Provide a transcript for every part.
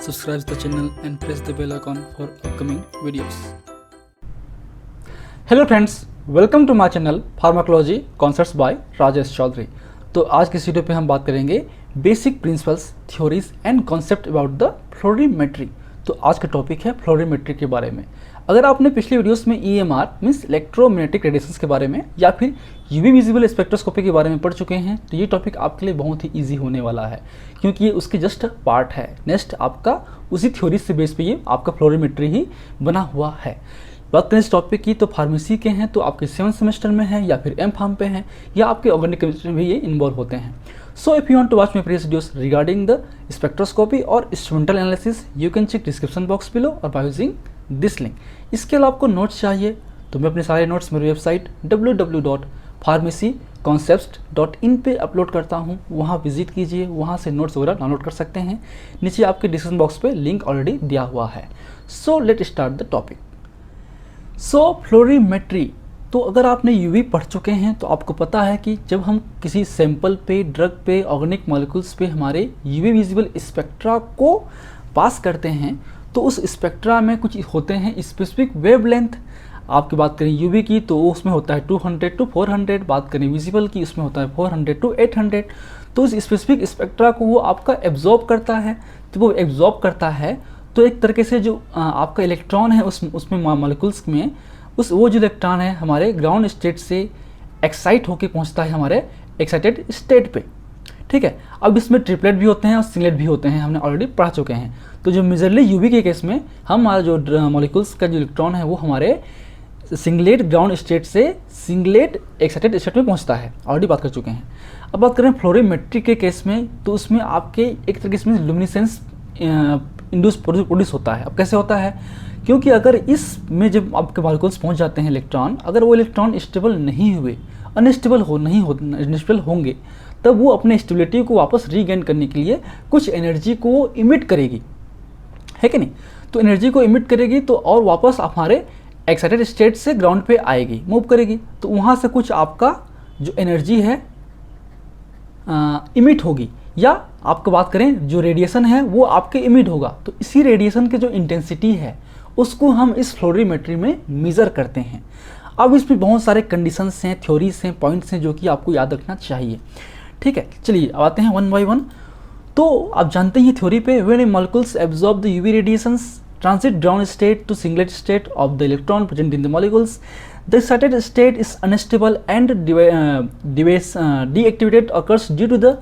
subscribe the channel and press the bell icon for upcoming videos. Hello friends, welcome to my channel pharmacology concepts by Rajesh Chaudhary. तो आज की इस video पे हम बात करेंगे basic principles, theories and concept about the fluorimetry. तो आज का टॉपिक है फ्लोरीमेट्री के बारे में। अगर आपने पिछले वीडियोस में EMR मीन्स इलेक्ट्रोमैग्नेटिक रेडिएशंस के बारे में या फिर UV विजिबल स्पेक्ट्रोस्कोपी के बारे में पढ़ चुके हैं तो ये टॉपिक आपके लिए बहुत ही इजी होने वाला है, क्योंकि ये उसके जस्ट पार्ट है। नेक्स्ट आपका उसी थ्योरी से बेस पे ये आपका फ्लोरीमेट्री ही बना हुआ है। बात करें इस टॉपिक की तो फार्मेसी के हैं तो आपके 7th सेमेस्टर में हैं या फिर M.Pharm पे हैं या आपके ऑर्गेनिक केमिस्ट्री में भी ये इन्वॉल्व होते हैं। So if you want to watch my previous videos regarding the spectroscopy और instrumental analysis you can check description box below और बाय यूजिंग दिस लिंक। इसके अलावा आपको नोट्स चाहिए तो मैं अपने सारे नोट्स मेरी वेबसाइट www.pharmacyconcepts.in पे अपलोड करता हूँ, वहाँ विजिट कीजिए, वहाँ से नोट्स वगैरह डाउनलोड कर सकते हैं। नीचे आपके डिस्क्रिप्शन बॉक्स पे लिंक ऑलरेडी दिया हुआ है। So let start the topic. So fluorimetry, तो अगर आपने UV पढ़ चुके हैं तो आपको पता है कि जब हम किसी सैंपल पे, ड्रग पे, ऑर्गेनिक मॉलिक्यूल्स पे हमारे UV विजिबल स्पेक्ट्रा को पास करते हैं तो उस स्पेक्ट्रा में कुछ होते हैं स्पेसिफिक वेवलेंथ। आपकी बात करें UV की तो उसमें होता है 200 to 400, बात करें विजिबल की उसमें होता है 400 to 800। तो उस स्पेसिफिक स्पेक्ट्रा को वो आपका एब्जॉर्ब करता है। तो वो एब्जॉर्ब करता है तो एक तरीके से जो आपका इलेक्ट्रॉन है उसमें मॉलिक्यूल्स में वो जो इलेक्ट्रॉन है हमारे ग्राउंड स्टेट से एक्साइट होके पहुंचता है हमारे एक्साइटेड स्टेट पे। ठीक है, अब इसमें ट्रिपलेट भी होते हैं और सिंगलेट भी होते हैं, हमने ऑलरेडी पढ़ चुके हैं। तो जो मेजरली UV के केस में हमारा जो मॉलिक्यूल्स का जो इलेक्ट्रॉन है वो हमारे सिंगलेट ग्राउंड स्टेट से सिंगलेट एक्साइटेड स्टेट में पहुंचता है, ऑलरेडी बात कर चुके हैं। अब बात करें फ्लोरीमेट्री के केस में तो उसमें आपके एक तरीके से लुमिनेसेंस इंड्यूस प्रोड्यूस होता है। अब कैसे होता है, क्योंकि अगर इसमें जब आपके मॉलिक्यूल्स पहुंच जाते हैं इलेक्ट्रॉन, अगर वो इलेक्ट्रॉन स्टेबल नहीं हुए, अनस्टेबल होंगे, तब वो अपने स्टेबिलिटी को वापस रीगेन करने के लिए कुछ एनर्जी को इमिट करेगी, है कि नहीं। तो एनर्जी को इमिट करेगी तो और वापस हमारे एक्साइटेड स्टेट से ग्राउंड पे आएगी, मूव करेगी। तो वहाँ से कुछ आपका जो एनर्जी है इमिट होगी, या आपको बात करें जो रेडिएशन है वो आपके इमिट होगा। तो इसी रेडिएशन के जो इंटेंसिटी है उसको हम इस फ्लोरीमेट्री में मेज़र करते हैं। अब इसमें बहुत सारे कंडीशंस हैं, थ्योरीज हैं, पॉइंट्स हैं जो कि आपको याद रखना चाहिए। ठीक है, चलिए अब आते हैं वन बाय वन। तो आप जानते हैं थ्योरी पे, when molecules absorb the UV radiations transit ground state to singlet state of the electron present in the molecules, the excited state is unstable and deactivated occurs due to the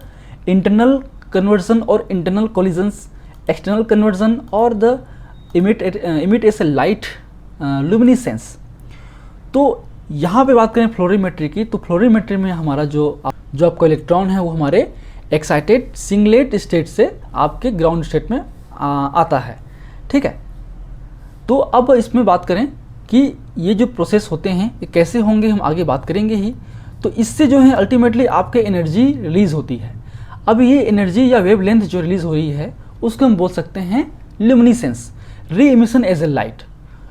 internal conversion or internal collisions, external conversion or the emit as a light luminescence। तो यहाँ पे बात करें fluorimetry की तो fluorimetry में हमारा जो आपका इलेक्ट्रॉन है वो हमारे एक्साइटेड सिंगलेट स्टेट से आपके ग्राउंड स्टेट में आता है। ठीक है, तो अब इसमें बात करें कि ये जो प्रोसेस होते हैं ये कैसे होंगे, हम आगे बात करेंगे ही। तो इससे जो है अल्टीमेटली आपके एनर्जी रिलीज होती है। अब ये एनर्जी या वेवलेंथ जो रिलीज हो रही है उसको हम बोल सकते हैं ल्यूमिनेसेंस, री इमिशन एज ए लाइट।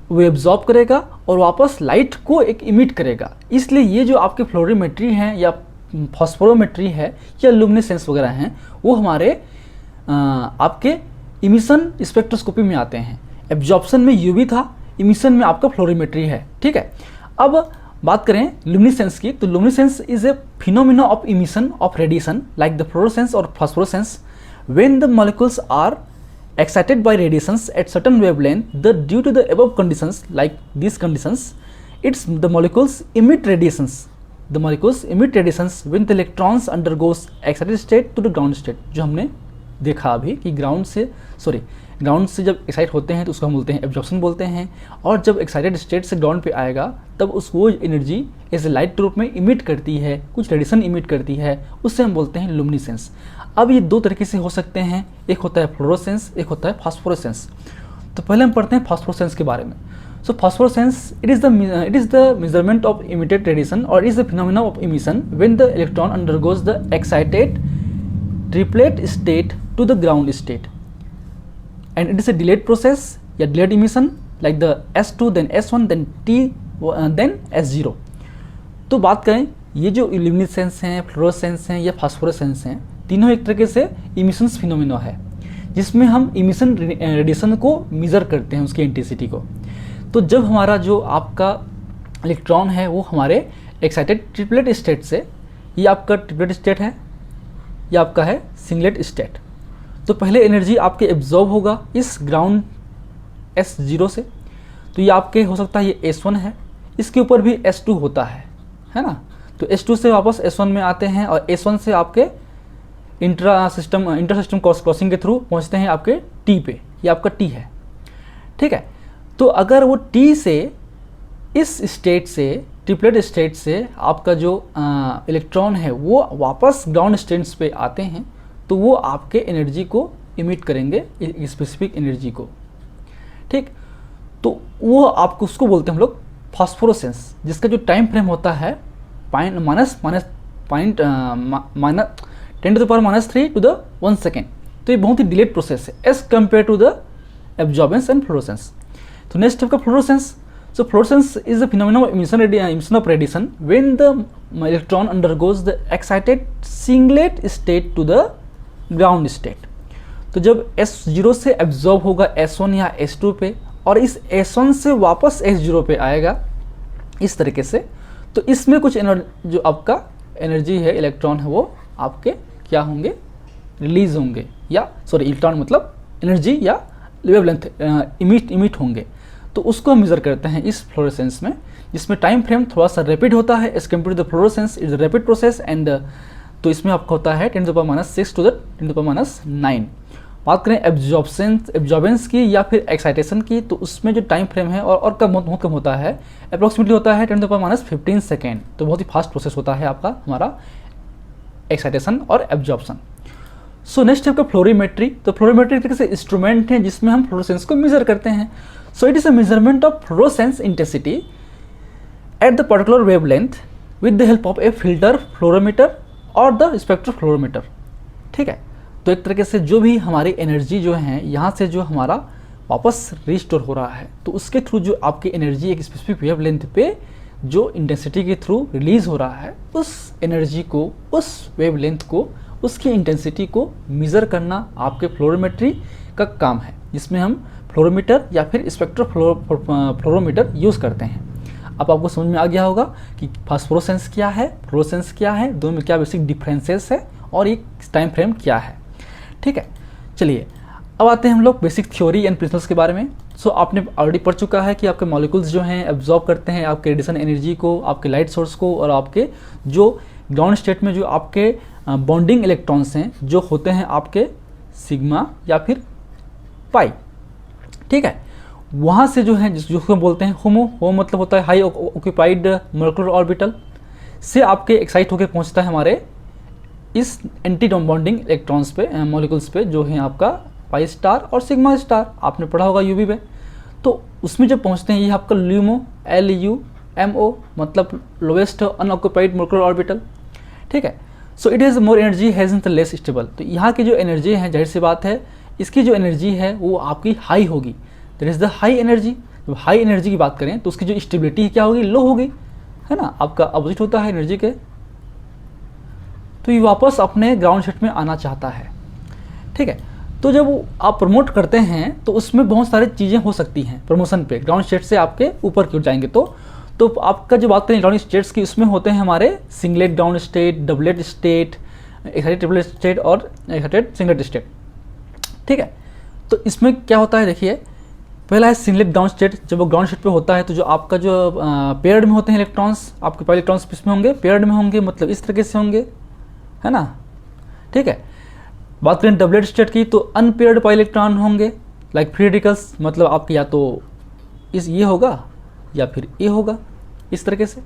वो एब्जॉर्ब करेगा और वापस लाइट को एक इमिट करेगा। इसलिए ये जो आपके फ्लोरीमेट्री हैं या फॉस्फोरोमेट्री है या ल्यूमिनेसेंस वगैरह हैं वो हमारे आपके इमिशन स्पेक्ट्रोस्कोपी में आते हैं। एब्जॉर्प्शन में UV था, इमिशन में आपका फ्लोरीमेट्री है। ठीक है, अब बात करें ल्यूमिनेसेंस की तो luminescence is a phenomena of emission of radiation like the fluorescence और phosphorescence. When the molecules are excited by radiations at certain wavelength, due to the above conditions, like these conditions, the molecules emit radiations. The molecules emit radiations when the electrons undergoes excited state to the ground state। जो हमने देखा अभी कि ground से जब excite होते हैं तो उसको हम बोलते हैं एब्जॉर्प्शन बोलते हैं, और जब एक्साइटेड स्टेट से ग्राउंड पे आएगा तब उसको एनर्जी एज ए लाइट रूप में इमिट करती है, कुछ रेडिएशन इमिट करती है, उससे हम बोलते हैं लुमिनेसेंस। अब ये दो तरीके से हो सकते हैं, एक होता है फ्लोरोसेंस, एक होता है फास्फोरेसेंस। तो पहले हम पढ़ते हैं फास्फोरेसेंस के बारे में। सो phosphorescence it is the measurement of emitted radiation और is the phenomena of emission when the electron undergoes the excited triplet state to the ground state, and it is a delayed process या delayed emission like the S2 then S1 then T then S0। तो बात करें ये जो luminescence हैं, fluorescence हैं या फास्फोरेसेंस हैं, तीनों एक तरीके से इमिशंस फिनोमिना है। जिसमें हम इमिशन रेडिएशन को मेज़र करते हैं, उसकी इंटेंसिटी को। तो जब हमारा जो आपका इलेक्ट्रॉन है वो हमारे एक्साइटेड ट्रिपलेट स्टेट से, ये आपका ट्रिपलेट स्टेट है, ये आपका है सिंगलेट स्टेट, तो पहले एनर्जी आपके एब्जॉर्ब होगा इस ग्राउंड S0 से, तो ये आपके हो सकता है ये S1 है, इसके ऊपर भी S2 होता है ना। तो S2 से वापस S1 में आते हैं और S1 से आपके इंटर सिस्टम क्रॉसिंग के थ्रू पहुंचते हैं आपके T पे, ये आपका T है, ठीक है। तो अगर वो T से इस स्टेट से, ट्रिपलेट स्टेट से आपका जो इलेक्ट्रॉन है वो वापस ग्राउंड स्टेट्स पे आते हैं, तो वो आपके एनर्जी को इमिट करेंगे, स्पेसिफिक एनर्जी को, ठीक। तो वो आपको उसको बोलते हैं हम लोग फास्फोरोसेंस, जिसका जो टाइम फ्रेम होता है -10⁻³ to the 1 सेकेंड। तो ये बहुत ही डिलेड प्रोसेस है as compare to the absorbance and fluorescence. तो नेक्स्ट आपका fluorescence. So fluorescence is a phenomenon of emission of radiation when the electron undergoes the excited singlet state to the ground state। तो जब S0 से absorb होगा S1 या S2 पे और इस S1 से वापस S0 पे आएगा इस तरीके से, तो इसमें कुछ जो आपका एनर्जी है, इलेक्ट्रॉन है, वो आपके क्या होंगे, रिलीज होंगे, या सॉरी इलेक्ट्रॉन मतलब एनर्जी या वेवलेंथ इमिट होंगे। तो उसको हम मेजर करते हैं इस फ्लोरेसेंस में, जिसमें टाइम फ्रेम थोड़ा सा रैपिड होता है as compare to the fluorescence, is rapid process and तो इसमें आपका होता है 10⁻⁶ to the 10⁻⁹। बात करें एब्जॉर्बेंस की या फिर एक्साइटेशन की, तो उसमें जो टाइम फ्रेम है और कम बहुत कम होता है, अप्रॉक्सीमेटली होता है 10⁻15 सेकेंड। तो बहुत ही फास्ट प्रोसेस होता है आपका हमारा एक्साइटेशन और एब्जॉर्प्शन। सो नेक्स्ट आपका फ्लोरीमेट्री। तो फ्लोरीमेट्री तरीके से इंस्ट्रूमेंट है जिसमें हम फ्लोरोसेंस को मेजर करते हैं। So it is a measurement of fluorescence intensity at the particular wavelength with the help of a filter fluorometer or the spectrophlorometer, ठीक है। तो एक तरीके से जो भी हमारी एनर्जी जो है यहाँ से जो हमारा वापस रिस्टोर हो रहा है, तो उसके थ्रू जो आपकी एनर्जी एक स्पेसिफिक वेवलेंथ पे जो इंटेंसिटी के थ्रू रिलीज हो रहा है, उस एनर्जी को, उस वेवलेंथ को, उसकी इंटेंसिटी को मेज़र करना आपके फ्लोरोमेट्री का काम है, जिसमें हम फ्लोरोमीटर या फिर स्पेक्ट्रोफ्लोरोमीटर यूज़ करते हैं। अब आपको समझ में आ गया होगा कि फास्फोरोसेंस क्या है, फ्लोरोसेंस क्या है, दोनों में क्या बेसिक डिफरेंसेस है और एक टाइम फ्रेम क्या है, ठीक है। चलिए अब आते हैं हम लोग बेसिक थ्योरी एंड प्रिंसिपल्स के बारे में। सो आपने ऑलरेडी पढ़ चुका है कि आपके मॉलिक्यूल्स जो हैं एब्जॉर्ब करते हैं आपके रेडिएशन एनर्जी को, आपके लाइट सोर्स को, और आपके जो ग्राउंड स्टेट में जो आपके बॉन्डिंग इलेक्ट्रॉन्स हैं जो होते हैं आपके सिग्मा या फिर पाई, ठीक है। वहाँ से जो है जिसको बोलते हैं होमो मतलब होता है हाई ऑक्यूपाइड मोलेकुलर ऑर्बिटल, से आपके एक्साइट होकर पहुँचता है हमारे इस एंटी बॉन्डिंग इलेक्ट्रॉन्स पे, मॉलिक्यूल्स पे, जो है आपका पाई स्टार और सिग्मा स्टार, आपने पढ़ा होगा यूवी में। तो उसमें जब पहुँचते हैं ये आपका LUMO LUMO मतलब लोवेस्ट अनऑक्यूपाइड मोलेकुलर ऑर्बिटल, ठीक है। So it has more energy has in the less stable. तो यहाँ की जो एनर्जी है, जाहिर सी बात है, इसकी जो एनर्जी है वो आपकी हाई होगी, that is the high energy. जब हाई एनर्जी की बात करें तो उसकी जो स्टेबिलिटी क्या होगी, लो होगी, है ना, आपका अपोजिट होता है एनर्जी के। तो ये वापस अपने ग्राउंड स्टेट में आना चाहता है, ठीक है। तो जब आप प्रमोट करते हैं तो उसमें बहुत सारी चीज़ें हो सकती हैं प्रमोशन पे, ग्राउंड स्टेट से आपके ऊपर क्यों जाएंगे। तो आपका जो बात करें ग्राउंड स्टेट्स की, उसमें होते हैं हमारे singlet ground state, doublet state, excited triplet state और एक्साइटेड सिंगलेट स्टेट, ठीक है। तो इसमें क्या होता है, देखिए पहला है सिंगलेट ग्राउंड स्टेट। जब वो ग्राउंड स्टेट पे होता है तो जो आपका जो पेयर्ड में होते हैं इलेक्ट्रॉन्स, आपके पास इलेक्ट्रॉन्स इसमें होंगे, पेयर्ड में होंगे, मतलब इस तरीके से होंगे, है ना, ठीक है। बात करें डबलेट स्टेट की तो अनपेयर्ड पाई इलेक्ट्रॉन होंगे, लाइक फ्री रेडिकल्स, मतलब आपके या तो ये होगा या फिर ये होगा, इस तरीके से।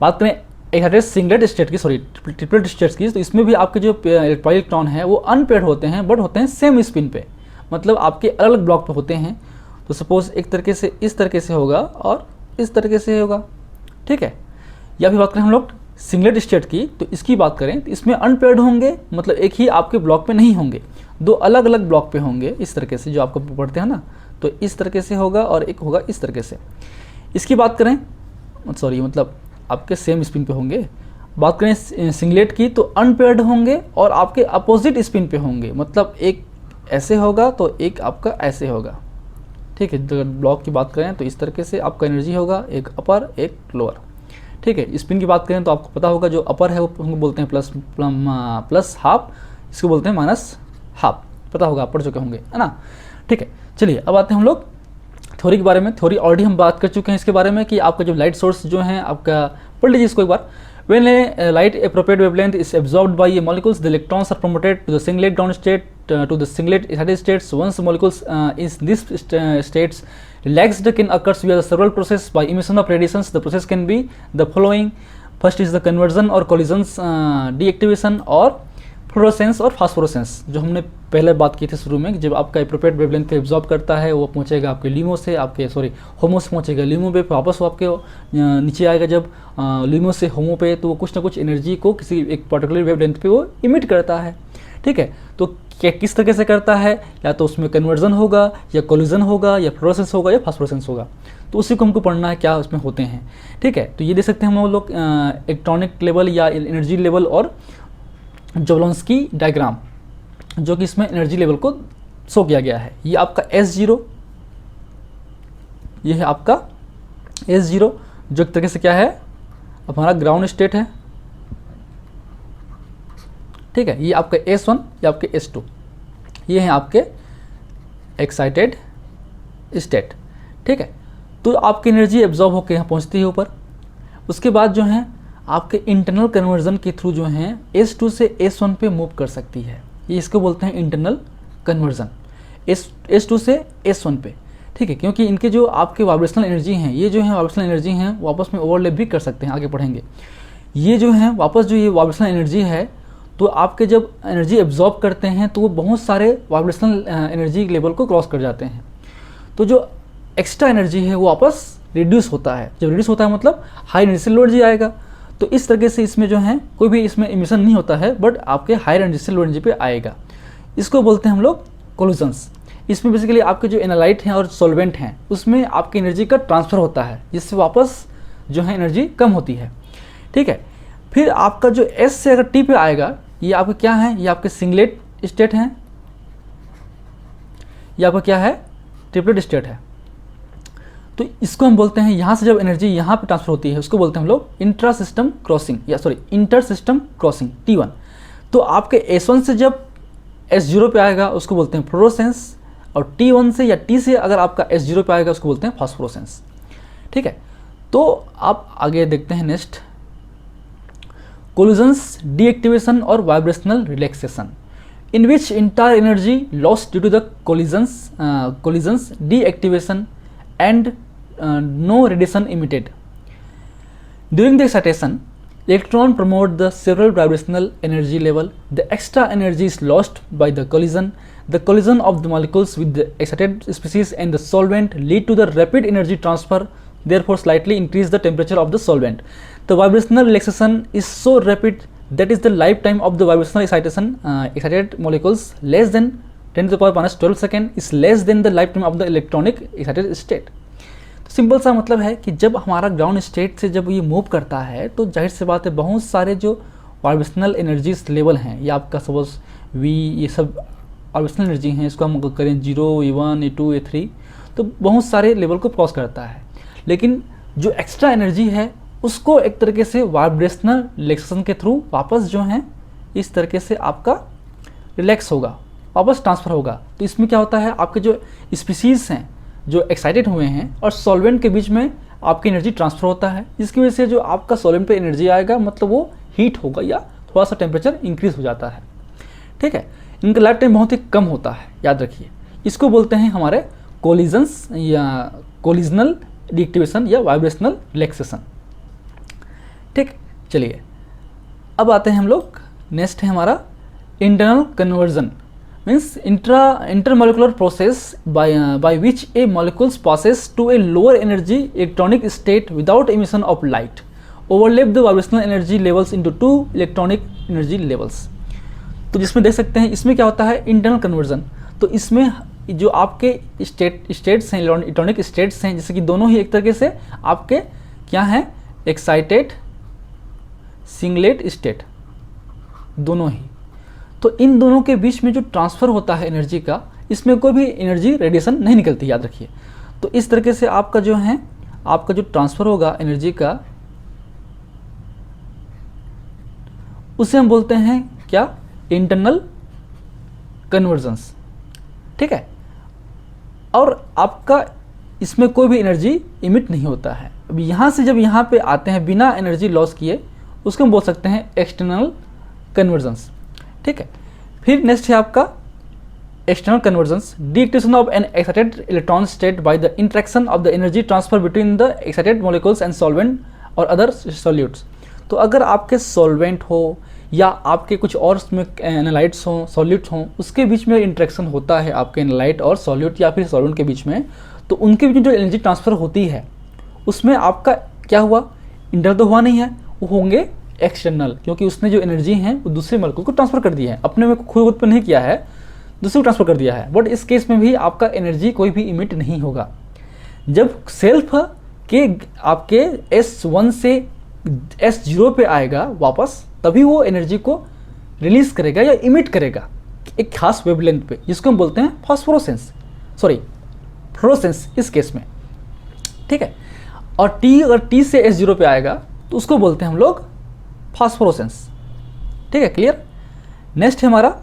बात करें एक्साइटेड सिंगलेट स्टेट की, सॉरी ट्रिपलेट स्टेट्स की, तो इसमें भी आपके जो पाई इलेक्ट्रॉन है वो अनपेयर्ड होते हैं, बट होते हैं सेम स्पिन पे, मतलब आपके अलग अलग ब्लॉक पे होते हैं। तो सपोज एक तरीके से इस तरीके से होगा और इस तरीके से होगा, ठीक है। या फिर बात करें हम लोग सिंगलेट स्टेट की, तो इसकी बात करें तो इसमें अनपेयर्ड होंगे, मतलब एक ही आपके ब्लॉक पे नहीं होंगे, दो अलग अलग ब्लॉक पे होंगे, इस तरीके से जो आपको पढ़ते हैं ना, तो इस तरीके से होगा और एक होगा इस तरीके से। इसकी बात करें, सॉरी मतलब आपके सेम स्पिन पे होंगे। बात करें सिंगलेट की तो अनपेयर्ड होंगे और आपके अपोजिट स्पिन पे होंगे, मतलब एक ऐसे होगा तो एक आपका ऐसे होगा, ठीक है। अगर ब्लॉक की बात करें तो इस तरीके से आपका एनर्जी होगा, एक अपर एक लोअर, ठीक है। स्पिन की बात करें तो आपको पता होगा जो अपर है वो हम बोलते हैं प्लस हाफ, इसको बोलते हैं माइनस हाफ, पता होगा, आप पढ़ चुके होंगे, है ना, ठीक है। चलिए अब आते हैं हम लोग थ्योरी के बारे में। थ्योरी ऑलरेडी हम बात कर चुके हैं इसके बारे में कि आपका जो लाइट सोर्स जो है आपका, पढ़ लीजिए इसको एक बार। When a light appropriate wavelength is absorbed by a molecules, the electrons are promoted to the singlet down state to the singlet excited states. Once the molecules in these states relaxed can occurs via several process by emission of radiations. The process can be the following. First is the conversion or collisions, deactivation और fluorescence और फास्फोरोसेंस, जो हमने पहले बात की थी शुरू में, जब आपका एप्रोप्रिएट वेवलेंथ पे एब्जॉर्ब करता है वो पहुंचेगा आपके लीमो से, आपके होमो से पहुंचेगा लीमो पे, वापस वो आपके नीचे आएगा जब लीमो से होमो पे, तो वो कुछ ना कुछ एनर्जी को किसी एक पर्टिकुलर वेवलेंथ पे वो इमिट करता है, ठीक है। तो किस तरीके से करता है, या तो उसमें कन्वर्जन होगा या कोलिजन होगा या फ्लोरोसेंस होगा या फास्फोरोसेंस होगा, तो उसी को हमको पढ़ना है क्या उसमें होते हैं, ठीक है। तो ये देख सकते हैं हम लोग इलेक्ट्रॉनिक लेवल या एनर्जी लेवल और जोब्लांस्की डायग्राम, जो कि इसमें एनर्जी लेवल को शो किया गया है। ये आपका S0, ये है आपका S0, जो एक तरीके से क्या है हमारा ग्राउंड स्टेट है, ठीक है। ये आपका S1, ये आपके S2, ये हैं आपके एक्साइटेड स्टेट, ठीक है। तो आपकी एनर्जी एब्जॉर्ब होकर यहाँ पहुँचती है ऊपर। उसके बाद जो है आपके इंटरनल कन्वर्जन के थ्रू जो है S2 से S1 पे मूव कर सकती है, ये इसको बोलते हैं इंटरनल कन्वर्जन, S2 से S1 पे, ठीक है। क्योंकि इनके जो आपके वाइब्रेशनल एनर्जी हैं, ये जो है वाइब्रेशनल एनर्जी हैं वो आपस में ओवरलैप भी कर सकते हैं, आगे पढ़ेंगे। ये जो है वापस जो ये वाइब्रेशनल एनर्जी है, तो आपके जब एनर्जी एब्जॉर्ब करते हैं तो वो बहुत सारे वाइब्रेशनल एनर्जी लेवल को क्रॉस कर जाते हैं, तो जो एक्स्ट्रा एनर्जी है वो वापस रिड्यूस होता है। जब रिड्यूस होता है मतलब हाई एनर्जी से लो एनर्जी आएगा, तो इस तरीके से इसमें जो है कोई भी इसमें इमिशन नहीं होता है, बट आपके हायर एनर्जी से लो एनर्जी पे आएगा। इसको बोलते हैं हम लोग कोलिजन्स। इसमें बेसिकली आपके जो एनालाइट हैं और सॉल्वेंट हैं उसमें आपकी एनर्जी का ट्रांसफ़र होता है, जिससे वापस जो है एनर्जी कम होती है, ठीक है। फिर आपका जो S से अगर T पे आएगा, ये आपका क्या है, ये आपके सिंगलेट स्टेट हैं, ये आपका क्या है ट्रिपलेट स्टेट है। तो इसको हम बोलते हैं, यहाँ से जब एनर्जी यहाँ पे ट्रांसफर होती है उसको बोलते हैं हम लोग इंट्रा सिस्टम क्रॉसिंग, या इंटर सिस्टम क्रॉसिंग, T1। तो आपके S1 से जब S0 पे आएगा उसको बोलते हैं फ्लोरोसेंस, और T1 से या T से अगर आपका S0 पे आएगा उसको बोलते हैं फास्फोरोसेंस, ठीक है। तो आप आगे देखते हैं नेक्स्ट, कोलिजन्स, डीएक्टिवेशन और vibrational relaxation, in which entire energy lost due to the collisions, deactivation and no radiation emitted. During the excitation, electron promote the several vibrational energy level. The extra energy is lost by the collision. The collision of the molecules with the excited species and the solvent lead to the rapid energy transfer, therefore slightly increase the temperature of the solvent. The vibrational relaxation is so rapid that is the lifetime of the vibrational excitation excited molecules less than 10 to the power minus 12 second is less than the lifetime of the electronic excited state. तो simple सा मतलब है कि जब हमारा ground state से जब ये मूव करता है तो जाहिर सी बात है बहुत सारे जो वाइब्रेशनल एनर्जीज लेवल हैं, ये आपका सपोज V, ये सब वाइब्रेशनल एनर्जी हैं, इसको हम करें 0, A1, A2, A3, तो बहुत सारे लेवल को क्रॉस करता है। लेकिन जो एक्स्ट्रा एनर्जी है उसको एक तरीके से वाइब्रेशनल रिलैक्सेशन के थ्रू वापस जो है इस तरीके से आपका रिलैक्स होगा, वापस ट्रांसफ़र होगा। तो इसमें क्या होता है, आपके जो स्पीसीज़ हैं जो एक्साइटेड हुए हैं और सॉल्वेंट के बीच में आपकी एनर्जी ट्रांसफ़र होता है, जिसकी वजह से जो आपका सॉल्वेंट पे एनर्जी आएगा मतलब वो हीट होगा या थोड़ा सा टेम्परेचर इंक्रीज़ हो जाता है, ठीक है। इनका लाइफ टाइम बहुत ही कम होता है, याद रखिए। इसको बोलते हैं हमारे कोलिजन्स या कोलिजनल डीएक्टिवेशन या वाइब्रेशनल रिलैक्सेशन, ठीक। चलिए अब आते हैं हम लोग, नेक्स्ट है हमारा internal conversion, means intermolecular process by which a molecules passes to a lower energy electronic state without emission of light, overlap the vibrational energy levels into two electronic energy levels। तो जिसमें देख सकते हैं इसमें क्या होता है इंटरनल कन्वर्जन। तो इसमें जो आपके स्टेट्स हैं, इलेक्ट्रॉनिक स्टेट्स हैं, जैसे कि दोनों ही एक तरीके से आपके क्या हैं, एक्साइटेड सिंगलेट स्टेट, दोनों ही। तो इन दोनों के बीच में जो ट्रांसफ़र होता है एनर्जी का, इसमें कोई भी एनर्जी रेडिएशन नहीं निकलती, याद रखिए। तो इस तरीके से आपका जो है, आपका जो ट्रांसफ़र होगा एनर्जी का, उसे हम बोलते हैं क्या, इंटरनल कन्वर्जेंस, ठीक है। और आपका इसमें कोई भी एनर्जी इमिट नहीं होता है। अब यहाँ से जब यहाँ पे आते हैं बिना एनर्जी लॉस किए, उसको हम बोल सकते हैं एक्सटर्नल कन्वर्जेंस, ठीक है। फिर नेक्स्ट है आपका external convergence, deactivation of an excited electron state by the interaction of the energy transfer between the excited molecules and solvent और अदर सॉल्यूट्स। तो अगर आपके सॉल्वेंट हो या आपके कुछ और उसमें एनालाइट्स हों, सॉल्यूट्स हों, उसके बीच में इंटरेक्शन होता है आपके एनालाइट और सॉल्यूट या फिर सॉल्वेंट के बीच में, तो उनके बीच में जो एनर्जी ट्रांसफ़र होती है उसमें आपका क्या हुआ, इंटरनल तो हुआ नहीं है, वो होंगे एक्सटर्नल, क्योंकि उसने जो एनर्जी है वो दूसरे मॉलिक्यूल को ट्रांसफ़र कर दिया है, अपने में खुद उत्पन्न नहीं किया है, दूसरे को ट्रांसफ़र कर दिया है। बट इस केस में भी आपका एनर्जी कोई भी इमिट नहीं होगा। जब सेल्फ के आपके S1 से S0 पे आएगा वापस, तभी वो एनर्जी को रिलीज करेगा या इमिट करेगा एक खास वेवलेंथ पे, जिसको हम बोलते हैं फ्लोरोसेंस इस केस में, ठीक है। और T अगर T से S0 पे आएगा तो उसको बोलते हैं हम लोग फास्फोरोसेंस, ठीक है, क्लियर। नेक्स्ट है हमारा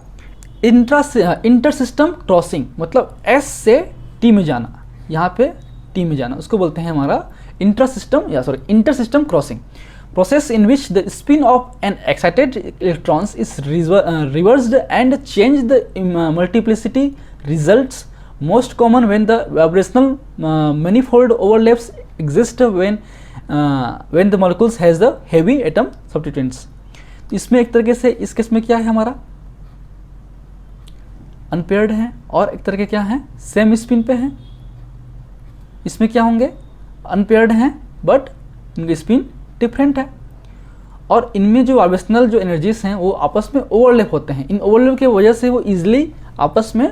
इंटर सिस्टम क्रॉसिंग, मतलब S से T में जाना, यहाँ पे T में जाना, उसको बोलते हैं हमारा inter system crossing, process in which the spin of an excited electrons is reversed and change the multiplicity results, most common when the vibrational manifold overlaps exist when the molecules has the heavy atom substituents। इसमें एक तरीके से इस case में क्या है, हमारा unpaired है, और एक तरीके क्या है, सेम स्पिन पे है। इसमें क्या होंगे, अनपेयर्ड हैं बट इनकी स्पिन डिफरेंट है, और इनमें जो वाइब्रेशनल जो एनर्जीज हैं वो आपस में ओवरलैप होते हैं। इन ओवरलैप की वजह से वो इजीली आपस में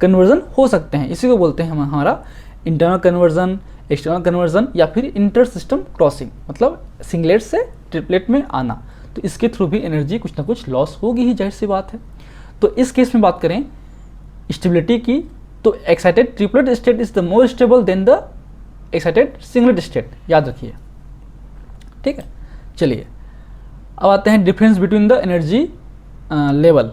कन्वर्जन हो सकते हैं। इसी को बोलते हैं हमारा इंटरनल कन्वर्जन, एक्सटर्नल कन्वर्जन या फिर इंटर सिस्टम क्रॉसिंग, मतलब सिंगलेट से ट्रिपलेट में आना। तो इसके थ्रू भी एनर्जी कुछ ना कुछ लॉस होगी ही, जाहिर सी बात है। तो इस केस में बात करें स्टेबिलिटी की, तो excited triplet state is the more stable then the excited singlet state, याद रखिए, ठीक है। चलिए अब आते हैं difference between the energy level.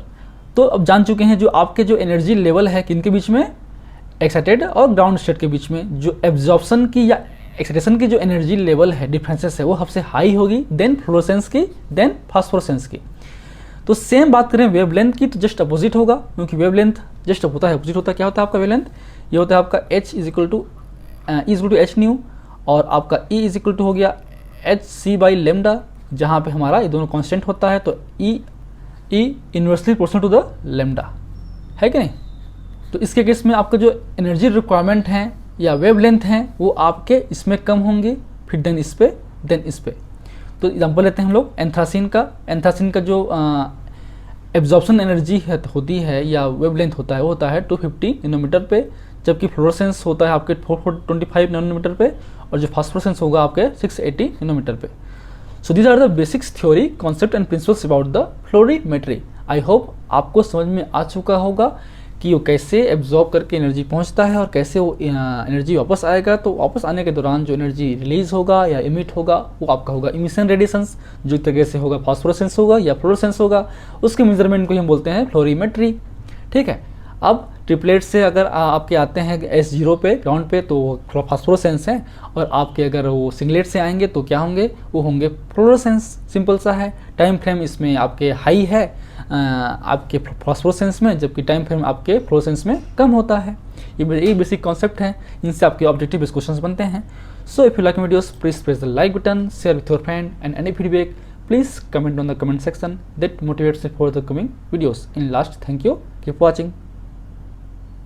तो अब जान चुके हैं जो आपके जो एनर्जी लेवल है किनके बीच में, एक्साइटेड और ग्राउंड स्टेट के बीच में। जो एब्जॉर्प्शन की या एक्साइटेशन की जो एनर्जी लेवल है, डिफरेंसेस है, वो सबसे हाई होगी, देन फ्लोरोसेंस की, देन फास्फोरोसेंस की। तो सेम बात करें वेवलेंथ की, तो जस्ट अपोजिट होगा, क्योंकि वेवलेंथ जस्ट होता है अपोजिट होता है। क्या होता है आपका वेवलेंथ, ये होता है आपका H is equal to H nu, और आपका E इज इक्वल टू हो गया HC बाई लेमडा, जहाँ पे हमारा ये दोनों कांस्टेंट होता है। तो E inversely proportional to the lambda, है कि नहीं। तो इसके केस में आपका जो एनर्जी रिक्वायरमेंट है या वेवलेंथ है वो आपके इसमें कम होंगे, फिर देन इस पे, देन इस पे। तो एग्जांपल लेते हैं हम लोग एंथ्रासिन का। एंथ्रासिन का जो एब्जॉर्प्शन एनर्जी होती है या वेवलेंथ होता है वो होता है 250 नैनोमीटर पे, जबकि फ्लोरोसेंस होता है आपके 425 नैनोमीटर पे, और जो फास्फोरेसेंस होगा आपके 680 नैनोमीटर पे। So these are the basics theory, concept and principles about the fluorimetry. I hope आपको समझ में आ चुका होगा कि वो कैसे एब्जॉर्ब करके एनर्जी पहुंचता है और कैसे वो एनर्जी वापस आएगा। तो वापस आने के दौरान जो एनर्जी रिलीज होगा या इमिट होगा वो आपका होगा इमिशन रेडिएशंस, जो तरीके से होगा फास्फोरेसेंस होगा या फ्लोरोसेंस होगा, उसके मेजरमेंट को हम बोलते हैं फ्लोरीमेट्री, ठीक है। अब ट्रिपलेट से अगर आपके आते हैं S0 पे ग्राउंड पे तो फास्फोरोसेंस हैं, और आपके अगर वो सिंगलेट से आएंगे तो क्या होंगे, वो होंगे फ्लोरोसेंस। सिंपल सा है। टाइम फ्रेम इसमें आपके हाई है आपके फास्फोरोसेंस में, जबकि टाइम फ्रेम आपके फ्लोरोसेंस में कम होता है। ये बेसिक कॉन्सेप्ट हैं, इनसे आपके ऑब्जेक्टिव क्वेश्चंस बनते हैं। So if you like videos please press the like button, share with your friend, and any feedback please comment on the comment section that motivates me for the coming videos. In last, thank you, keep watching.